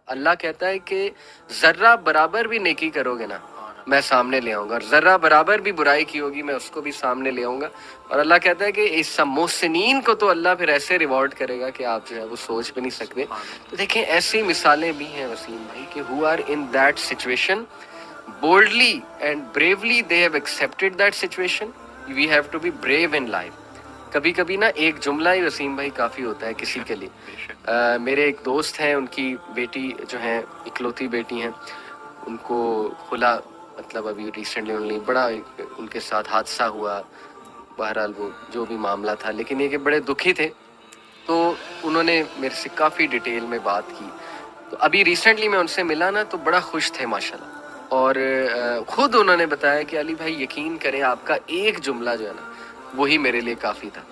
اللہ کہتا ہے کہ ذرہ برابر بھی نیکی کرو گے نا میں سامنے لے آؤں گا، اور ذرہ برابر بھی برائی کی ہوگی میں اس کو بھی سامنے لے آؤں گا. اور اللہ کہتا ہے کہ اس محسنین کو تو اللہ پھر ایسے ریوارڈ کرے گا کہ آپ جو ہے وہ سوچ بھی نہیں سکتے. تو دیکھیں ایسی مثالیں بھی ہیں وسیم بھائی کہ who are in that situation boldly and bravely they have accepted that situation. We have to be brave in life. کبھی کبھی نا ایک جملہ ہی وسیم بھائی کافی ہوتا ہے کسی کے لیے. میرے ایک دوست ہیں، ان کی بیٹی جو ہیں اکلوتی بیٹی ہیں، ان کو کھلا مطلب ابھی ریسنٹلی بڑا ان کے ساتھ حادثہ ہوا. بہرحال وہ جو بھی معاملہ تھا، لیکن یہ کہ بڑے دکھی تھے. تو انہوں نے میرے سے کافی ڈیٹیل میں بات کی. تو ابھی ریسنٹلی میں ان سے ملا نا تو بڑا خوش تھے ماشاءاللہ. اور خود انہوں نے بتایا کہ علی بھائی یقین کریں آپ کا ایک جملہ جو ہے نا وہی میرے لیے کافی تھا.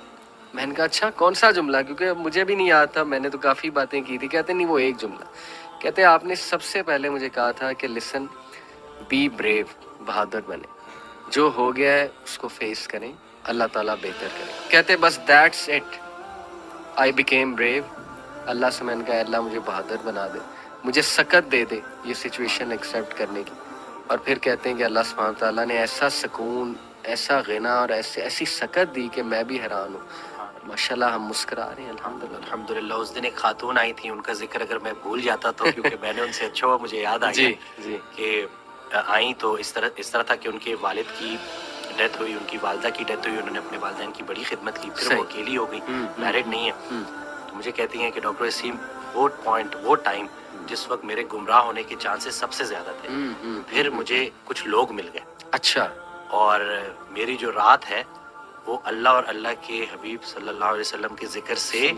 میں نے کہا اچھا کون سا جملہ، کیونکہ مجھے بھی نہیں یاد تھا، میں نے تو کافی باتیں کی تھی. کہتے نہیں وہ ایک جملہ، کہتے آپ نے سب سے پہلے مجھے کہا تھا کہ لسن بی بریو، بہادر بنے، جو ہو گیا ہے اس کو فیس کریں، اللہ تعالیٰ بہتر کرے. کہتے بس that's it, I became brave. اللہ سے میں نے کہا اللہ مجھے بہادر بنا دے، مجھے سکت دے دے یہ سچویشن ایکسیپٹ کرنے کی. اور پھر کہتے ہیں کہ اللہ سبحانہ تعالیٰ نے ایسا سکون، ایسا غنا اور ایسی سکت دی کہ میں بھی حیران ہوں. ماشاءاللہ ہم مسکرا رہے ہیں الحمدللہ. اس دن ایک خاتون آئی تھی، ان کا ذکر اگر میں بھول جاتا تو کیونکہ میں نے ان سے اچھا ہوا مجھے یاد آ گیا جی کہ آئیں تو اس طرح تھا کہ ان کے والد کی ڈیتھ ہوئی، ان کی والدہ کی ڈیتھ ہوئی. انہوں نے اپنے والدین کی بڑی خدمت کی، پھر وہ اکیلی ہو گئی، میرڈ نہیں ہے. تو مجھے کہتی ہیں کہ ڈاکٹر وسیم وہ ٹائم جس وقت میرے گمراہ ہونے کے چانسز سب سے زیادہ تھے، پھر مجھے کچھ لوگ مل گئے. اچھا. اور میری جو رات ہے وہ اللہ اور اللہ کے حبیب صلی اللہ علیہ وسلم کے ذکر سے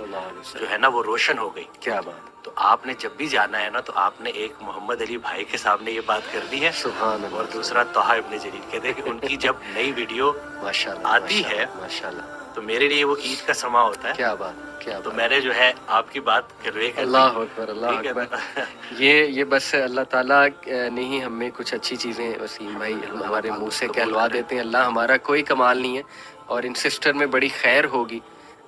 جو ہے نا وہ روشن ہو گئی. کیا بات. تو آپ نے جب بھی جانا ہے نا تو آپ نے ایک محمد علی بھائی کے سامنے یہ بات کر دی ہے، سبحان اللہ. اور دوسرا طٰہٰ ابن جلیل. کہتے ہیں کہ ان کی جب نئی ویڈیو آتی ہے ماشاءاللہ تو میرے لیے وہ عید کا سما ہوتا ہے. کیا بات. کیا تو میں نے جو ہے آپ کی بات کر رہے ہیں. اللہ اکبر اللہ اکبر. یہ بس اللہ تعالیٰ نے ہی ہم میں کچھ اچھی چیزیں وسیم بھائی ہمارے منہ سے کہلوا دیتے ہیں. اللہ ہمارا کوئی کمال نہیں ہے، اور ان سسٹر میں بڑی خیر ہوگی.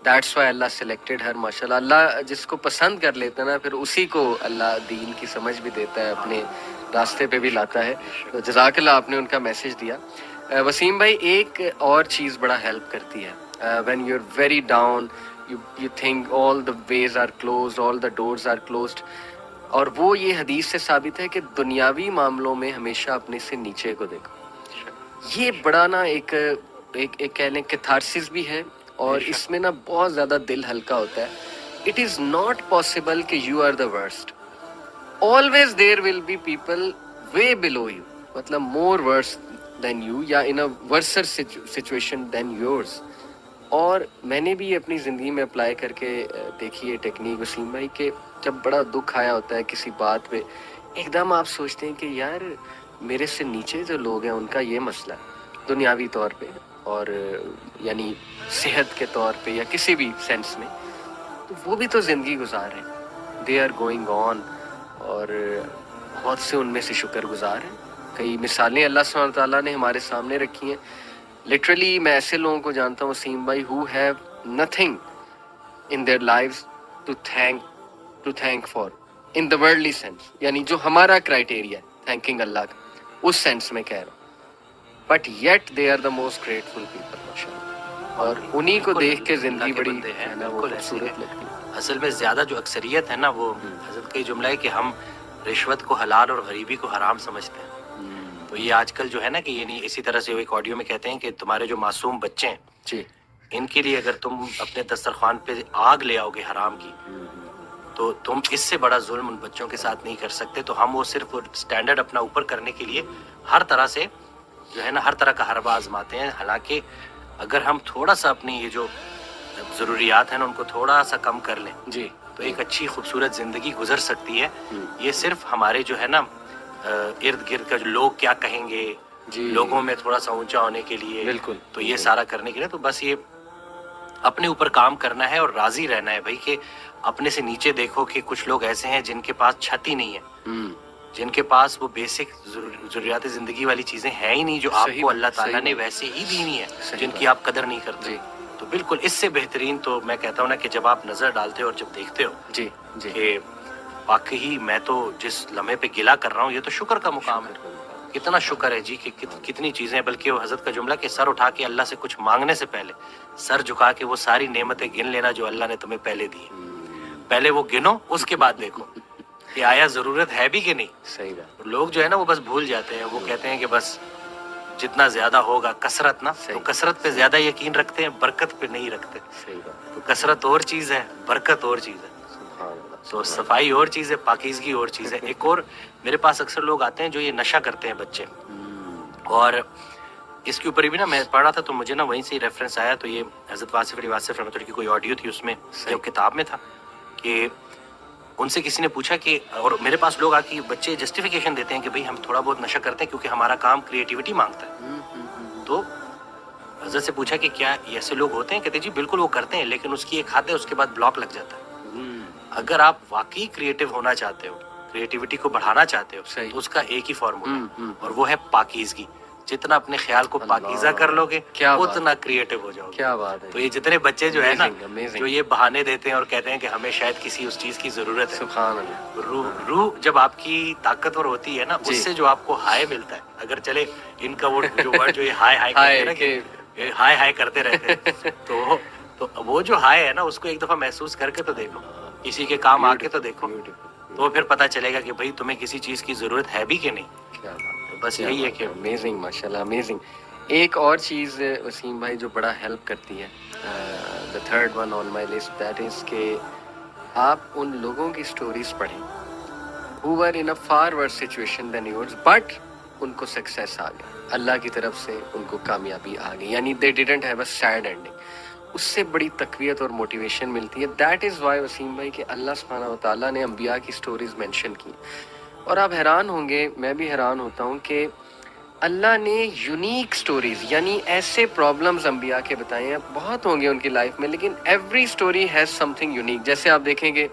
دیٹس وائی اللہ سلیکٹڈ ہر. ماشاءاللہ اللہ جس کو پسند کر لیتا ہے نا پھر اسی کو اللہ دین کی سمجھ بھی دیتا ہے، اپنے راستے پہ بھی لاتا ہے. تو جزاک اللہ آپ نے ان کا میسج دیا. وسیم بھائی ایک اور چیز بڑا ہیلپ کرتی ہے. when you're very down, you think all the ways are closed, all the doors are closed. اور وہ یہ حدیث سے ثابت ہے کہ دنیاوی معاملوں میں ہمیشہ اپنے سے نیچے کو دیکھو. یہ بڑا نا ایک کہہ لیں کیتھارسس بھی ہے، اور اس میں نا بہت زیادہ دل ہلکا ہوتا ہے. اٹ از ناٹ پاسبل کہ you are the worst. Always there will be people way below you, مطلب مور ورس دین یو، یا ان اے ورسر سچویشن دین یورز. اور میں نے بھی اپنی زندگی میں اپلائی کر کے دیکھی ہے ٹیکنیک وسیم بھائی، کہ جب بڑا دکھ آیا ہوتا ہے کسی بات پہ، ایک دم آپ سوچتے ہیں کہ یار میرے سے نیچے جو لوگ ہیں ان کا یہ مسئلہ ہے دنیاوی طور پہ، اور یعنی صحت کے طور پہ یا کسی بھی سینس میں، تو وہ بھی تو زندگی گزار رہے ہیں. دے آر گوئنگ آن، اور بہت سے ان میں سے شکر گزار ہیں. کئی مثالیں اللہ سبحانہ تعالیٰ نے ہمارے سامنے رکھی ہیں. لٹرلی میں ایسے لوگوں کو جانتا ہوں وسیم بھائی who have nothing in their lives to thank for in the worldly sense، یعنی جو ہمارا کرائٹیریا ہے تھینکنگ اللہ کا، اس سینس میں کہہ رہا ہوں، but yet they are the most grateful people ماشاءاللہ. اور انہی کو دیکھ کے زندگی بڑی ہے نا وہ خوبصورت لگتی ہے. اصل میں زیادہ جو اکثریت ہے نا وہ حضرت کا یہ جملہ ہے کہ ہم رشوت کو حلال اور غریبی کو حرام سمجھتے ہیں. تو یہ آج کل جو ہے نا کہ یہ نہیں، اسی طرح سے ایک آڈیو میں کہتے ہیں کہ تمہارے جو معصوم بچے ہیں جی، ان کے لیے اگر تم اپنے دسترخوان پہ آگ لے آؤ گے حرام کی تو تم اس سے بڑا ظلم ان بچوں کے ساتھ نہیں کر سکتے. تو ہم وہ صرف سٹینڈرڈ اپنا اوپر کرنے کے لیے ہر طرح سے جو ہے نا ہر طرح کا حربہ آزماتے ہیں. حالانکہ اگر ہم تھوڑا سا اپنی یہ جو ضروریات ہیں نا ان کو تھوڑا سا کم کر لیں جی، تو ایک اچھی خوبصورت زندگی گزر سکتی ہے. یہ صرف ہمارے جو ہے نا ارد گرد کا جو لوگ کیا کہیں گے، لوگوں میں تھوڑا سا اونچا ہونے کے لیے، بالکل، تو یہ سارا کرنے کے لیے تو بس یہ اپنے اوپر کام کرنا ہے اور راضی رہنا ہے بھائی کہ اپنے سے نیچے دیکھو کہ کچھ لوگ ایسے ہیں جن کے پاس چھت ہی نہیں ہے، جن کے پاس وہ بیسک ضروریات زندگی والی چیزیں ہیں ہی نہیں جو آپ کو اللہ تعالیٰ نے ویسے ہی دینی ہے، جن کی آپ قدر نہیں کرتے. تو بالکل اس سے بہترین تو میں کہتا ہوں نا کہ جب آپ نظر ڈالتے ہو اور جب دیکھتے ہو جی کہ واقعی میں تو جس لمحے پہ گلا کر رہا ہوں یہ تو شکر کا مقام ہے. کتنا شکر ہے جی کہ کتنی چیزیں ہیں. بلکہ وہ حضرت کا جملہ کہ سر اٹھا کے اللہ سے کچھ مانگنے سے پہلے سر جھکا کے وہ ساری نعمتیں گن لینا جو اللہ نے تمہیں پہلے دی ہیں. پہلے وہ گنو, اس کے بعد دیکھو کہ آیا ضرورت ہے بھی کہ نہیں. صحیح بات. لوگ جو ہے نا وہ بس بھول جاتے ہیں. وہ کہتے ہیں کہ بس جتنا زیادہ ہوگا کثرت نا, تو کثرت پہ زیادہ یقین رکھتے ہیں, برکت پہ نہیں رکھتے. صحیح بات. تو کثرت اور چیز ہے, برکت اور چیز ہے. سبحان اللہ. تو صفائی اور چیز ہے, پاکیزگی اور چیز ہے. ایک اور میرے پاس اکثر لوگ آتے ہیں جو یہ نشہ کرتے ہیں بچے, اور اس کے اوپر بھی نا میں پڑھ رہا تھا تو مجھے نا وہیں سے ریفرنس آیا. تو یہ حضرت واصف علی واصف رحمۃ اللہ کی کوئی آڈیو تھی, اس میں جو کتاب میں تھا کہ ان سے کسی نے پوچھا کہ, اور میرے پاس لوگ آ کے بچے جسٹیفیکیشن دیتے ہیں کہ بھئی ہم تھوڑا بہت نشہ کرتے ہیں کیونکہ ہمارا کام کریٹیوٹی مانگتا ہے. تو حضرت سے پوچھا کہ کیا ایسے لوگ ہوتے ہیں؟ کہتے جی بالکل وہ کرتے ہیں, لیکن اس کی ایک حد ہے, اس کے بعد بلاک لگ جاتا ہے. اگر آپ واقعی کریٹیو ہونا چاہتے ہو, کریٹیوٹی کو بڑھانا چاہتے ہو, تو اس کا ایک ہی فارمولا ہے, اور وہ ہے پاکیزگی. جتنا اپنے خیال کو پاکیزہ کر لو گے اتنا کریٹیو ہو جاؤ گے. کیا بات ہے. تو یہ جتنے بچے جو ہے نا جو یہ بہانے دیتے ہیں اور کہتے ہیں کہ ہمیں شاید کسی اس چیز کی ضرورت ہے, سبحان اللہ. روح جب آپ کی طاقتور ہوتی ہے نا, اس سے جو آپ کو ہائے ملتا ہے. اگر چلے ان کا وہ جو ورڈ جو یہ ہائے ہائے کہتے ہیں نا کہ ہائے ہائے کرتے رہتے ہیں, تو وہ جو ہائے ہے نا اس کو ایک دفعہ محسوس کر کے تو دیکھو, کسی کے کام آ کے تو دیکھو, تو پھر پتہ چلے گا کہ بھئی تمہیں کسی چیز کی ضرورت ہے بھی کہ نہیں. کیا بات. بس یہی ہے کہ امیزنگ, ماشاء اللہ امیزنگ. ایک اور چیز وسیم بھائی جو بڑا ہیلپ کرتی ہے, the third one on my list, that is کہ آپ ان لوگوں کی سٹوریز پڑھیں who were in a far worse situation than yours, but ان کو سکسیس آ گئی, اللہ کی طرف سے ان کو کامیابی آ گئی, یعنی they didn't have a sad ending. اس سے بڑی تقویت اور موٹیویشن ملتی ہے. دیٹ از وائی وسیم بھائی کہ اللہ سبحانہ و تعالیٰ نے انبیاء کی سٹوریز مینشن کی. اور آپ حیران ہوں گے, میں بھی حیران ہوتا ہوں کہ اللہ نے یونیک سٹوریز, یعنی ایسے پرابلمز انبیاء کے بتائے ہیں, بہت ہوں گے ان کی لائف میں, لیکن every story has some thing unique. جیسے آپ دیکھیں کہ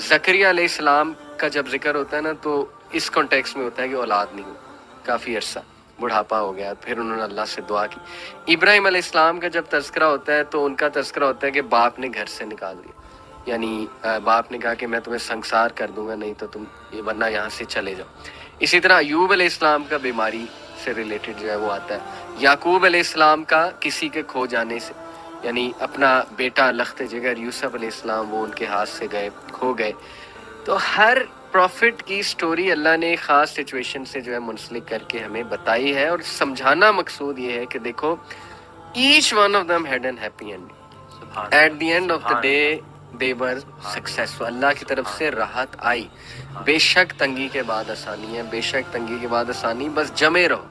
زکریا علیہ السلام کا جب ذکر ہوتا ہے نا, تو اس کانٹیکس میں ہوتا ہے کہ اولاد نہیں ہوئی, کافی عرصہ بڑھاپا ہو گیا, پھر انہوں نے اللہ سے دعا کی. ابراہیم علیہ السلام کا جب تذکرہ ہوتا ہے تو ان کا تذکرہ ہوتا ہے کہ باپ نے گھر سے نکال دیا, یعنی باپ نے کہا کہ میں تمہیں سنسار کر دوں گا, نہیں تو تم یہ ورنہ یہاں سے چلے جاؤ. اسی طرح ایوب علیہ السلام کا بیماری سے ریلیٹڈ جو ہے وہ آتا ہے. یعقوب علیہ السلام کا کسی کے کھو جانے سے, یعنی اپنا بیٹا لخت جگر یوسف علیہ السلام وہ ان کے ہاتھ سے گئے, کھو گئے. تو ہر پروفٹ کی سٹوری اللہ نے ایک خاص سچویشن سے جو ہے منسلک کر کے ہمیں بتائی ہے, اور سمجھانا مقصود یہ ہے کہ دیکھو each one of them had an happy end, at the end of the day they were successful. اللہ کی طرف سے راحت آئی. بے شک تنگی کے بعد آسانی ہے, بے شک تنگی کے بعد آسانی, بس جمے رہو.